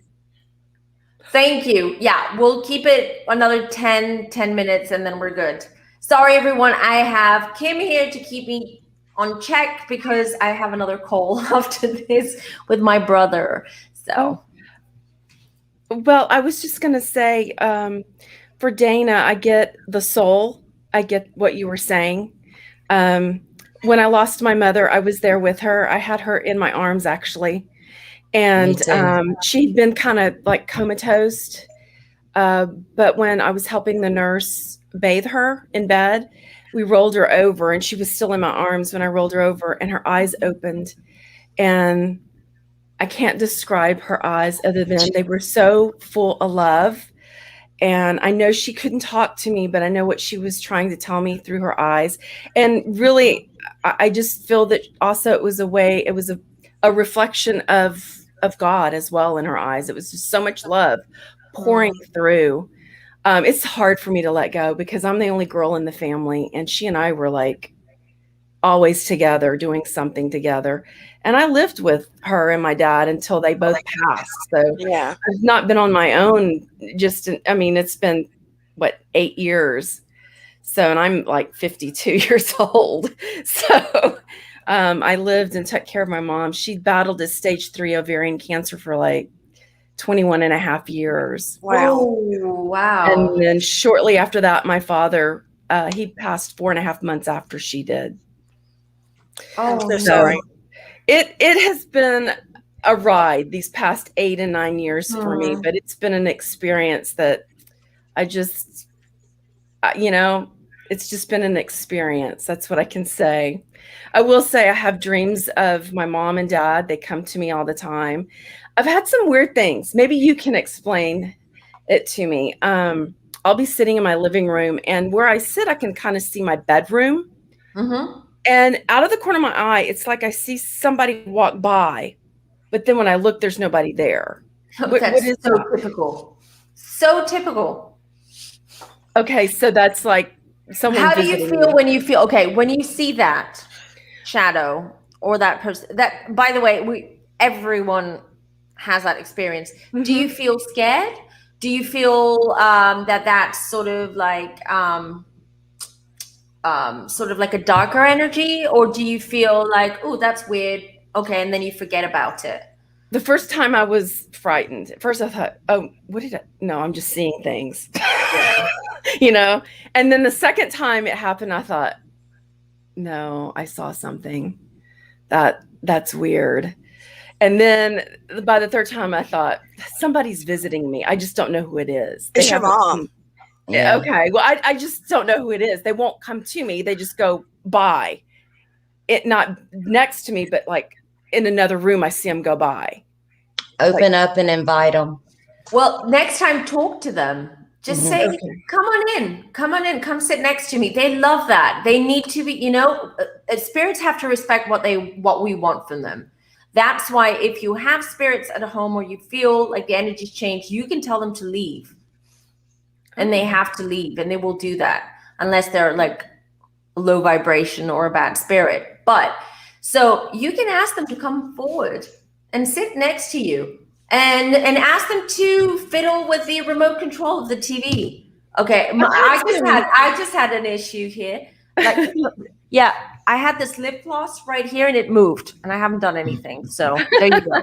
Thank you. Yeah, we'll keep it another 10 minutes and then we're good. Sorry, everyone. I have Kim here to keep me on check because I have another call after this with my brother. So, Well, I was just going to say, for Dana, I get the soul. I get what you were saying. When I lost my mother, I was there with her. I had her in my arms, actually. And she'd been kind of like comatose. But when I was helping the nurse bathe her in bed, we rolled her over and she was still in my arms when I rolled her over and her eyes opened. And I can't describe her eyes other than they were so full of love. And I know she couldn't talk to me, but I know what she was trying to tell me through her eyes. And really, I just feel that also it was a reflection of God as well in her eyes. It was just so much love pouring through. It's hard for me to let go because I'm the only girl in the family, and she and I were like always together doing something together. And I lived with her and my dad until they both passed. So Yeah. I've not been on my own. It's been 8 years. So, and I'm like 52 years old. So I lived and took care of my mom. She battled a stage 3 ovarian cancer for like 21 and a half years. Wow. oh, wow. And then shortly after that, my father, he passed 4.5 months after she did. Oh, I'm so no. sorry. It has been a ride these past 8 and 9 years for me, but it's been an experience that I just, it's just been an experience. That's what I can say. I will say I have dreams of my mom and dad. They come to me all the time. I've had some weird things. Maybe you can explain it to me. I'll be sitting in my living room, and where I sit, I can kind of see my bedroom. Mm-hmm. And out of the corner of my eye, it's like I see somebody walk by, but then when I look, there's nobody there. What is so that? typical. So typical. Okay, so that's like someone. How do you visiting feel me. when you see that shadow or that person? That, by the way, everyone has that experience. Do you feel scared? Do you feel that that's sort of like a darker energy, or do you feel like, oh, that's weird, okay, and then you forget about it? The first time I was frightened. At first I thought, oh, no, I'm just seeing things. And then the second time it happened, I thought, no, I saw something. That's weird. And then by the third time I thought, somebody's visiting me. I just don't know who it is. It's your mom. Yeah. Okay. Well, I just don't know who it is. They won't come to me. They just go by. It not next to me, but like in another room, I see them go by. Open up and invite them. Well, next time, talk to them. Just say, Okay. come on in, come sit next to me. They love that. They need to be, spirits have to respect what we want from them. That's why if you have spirits at home or you feel like the energy's changed, you can tell them to leave. And they have to leave, and they will do that unless they're like low vibration or a bad spirit. But so you can ask them to come forward and sit next to you. And ask them to fiddle with the remote control of the TV. Okay, I just had an issue here. Like, yeah, I had this lip gloss right here, and it moved, and I haven't done anything. So there you go.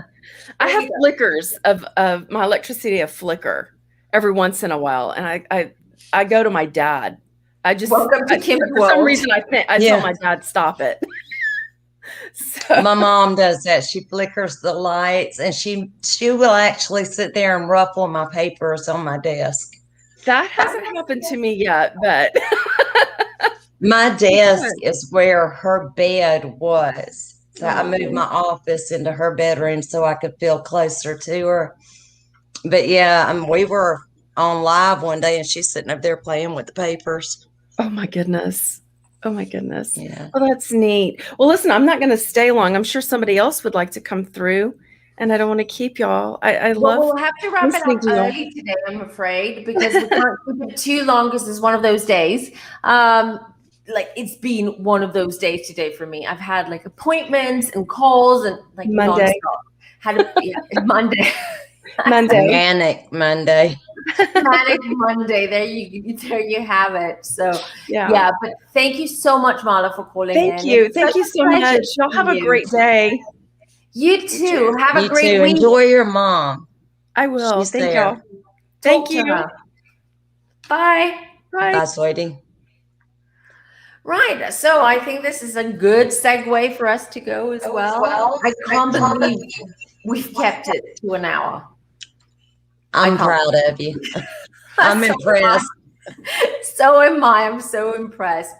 I have flickers of my electricity of flicker every once in a while, and I go to my dad. Welcome to Kim's for some world. reason I tell my dad stop it. So. My mom does that. She flickers the lights, and she will actually sit there and ruffle my papers on my desk. That hasn't happened to me yet, but my desk is where her bed was. So I moved my office into her bedroom so I could feel closer to her. But yeah, we were on live one day, and she's sitting up there playing with the papers. Oh my goodness. Yeah. Oh, that's neat. Well, listen, I'm not going to stay long. I'm sure somebody else would like to come through, and I don't want to keep y'all. I love. We'll have to wrap it up early today, I'm afraid, because we can't keep it too long because it's one of those days. Like it's been one of those days today for me. I've had like appointments and calls and like Monday. Monday. Manic Monday. Manic Monday. There you have it. So yeah. But thank you so much, Marla, for calling in. Thank you so much. Y'all have a great day. You too. Have a great week. Enjoy your mom. I will. Thank y'all. Thank you. Bye. Bye, sweetie. Right. So I think this is a good segue for us to go as well. I can't believe we've kept it to an hour. I'm proud of you. I'm impressed. So am I. I'm so impressed.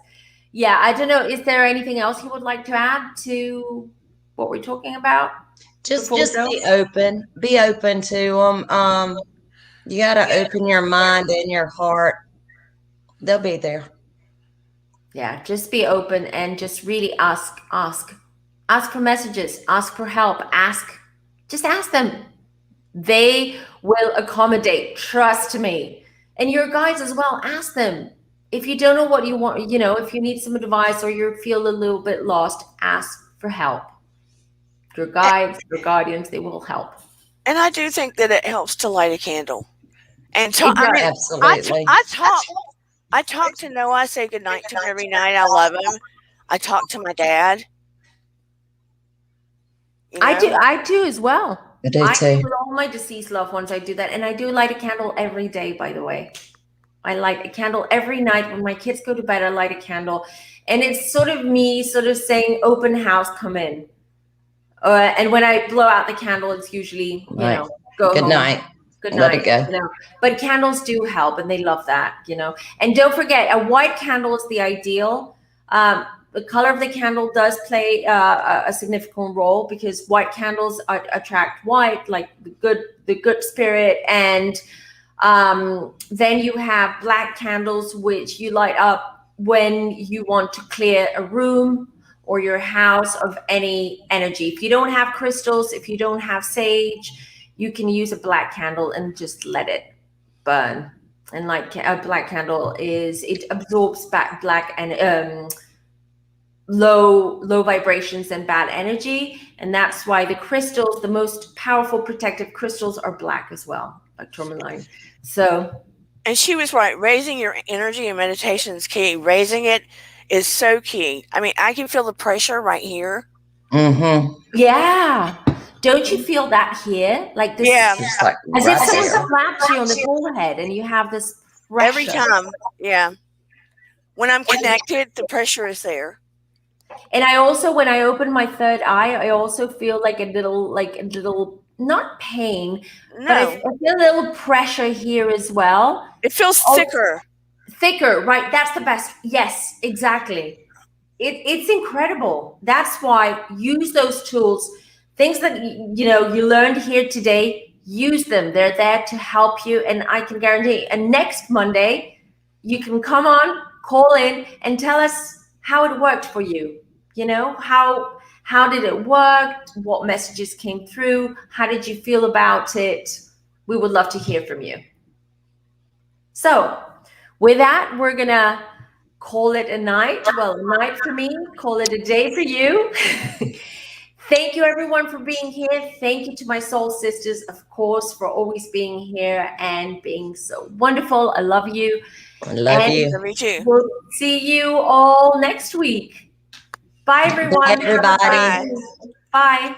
Yeah, I don't know. Is there anything else you would like to add to what we're talking about? Just be open. Be open to them. You got to open your mind and your heart. They'll be there. Yeah, just be open and just really ask for messages, ask for help, just ask them. They will accommodate, trust me. And your guides as well, ask them. If you don't know what you want, if you need some advice or you feel a little bit lost, ask for help. Your guides, your guardians, they will help. And I do think that it helps to light a candle. And absolutely. I talk to Noah. I say goodnight to him every night. I love him. I talk to my dad. I do as well. I do too. With all my deceased loved ones, I do that. And I do light a candle every day, by the way. I light a candle every night. When my kids go to bed, I light a candle. And it's sort of me saying, open house, come in. And when I blow out the candle, it's usually, go good home. Night. Good Let night. it go. But candles do help, and they love that, And don't forget, a white candle is the ideal. The color of the candle does play a significant role because white candles attract white, like the good spirit. And then you have black candles, which you light up when you want to clear a room or your house of any energy. If you don't have crystals, if you don't have sage, you can use a black candle and just let it burn. And like a black candle it absorbs back black and low vibrations and bad energy. And that's why the crystals, the most powerful protective crystals, are black as well, like tourmaline. So. And she was right. Raising your energy and meditation is key. Raising it is so key. I mean, I can feel the pressure right here. Mm-hmm. Yeah. Don't you feel that here? Like this? Yeah. Like as if someone slapped you on the forehead and you have this pressure. Every time. Yeah. When I'm connected, the pressure is there. And I also, when I open my third eye, I also feel like a little, not pain, but I feel a little pressure here as well. It feels thicker. Thicker, right? That's the best. Yes, exactly. It's incredible. That's why use those tools. Things that you learned here today, use them. They're there to help you. And I can guarantee, and next Monday, you can come on, call in, and tell us how it worked for you. You know, how did it work? What messages came through? How did you feel about it? We would love to hear from you. So with that, we're gonna call it a night. Well, a night for me, call it a day for you. Thank you everyone for being here. Thank you to my soul sisters, of course, for always being here and being so wonderful. I love you. I love And you. Love you too. we'll see you all next week. Bye everyone. Bye, everybody. Bye. Bye.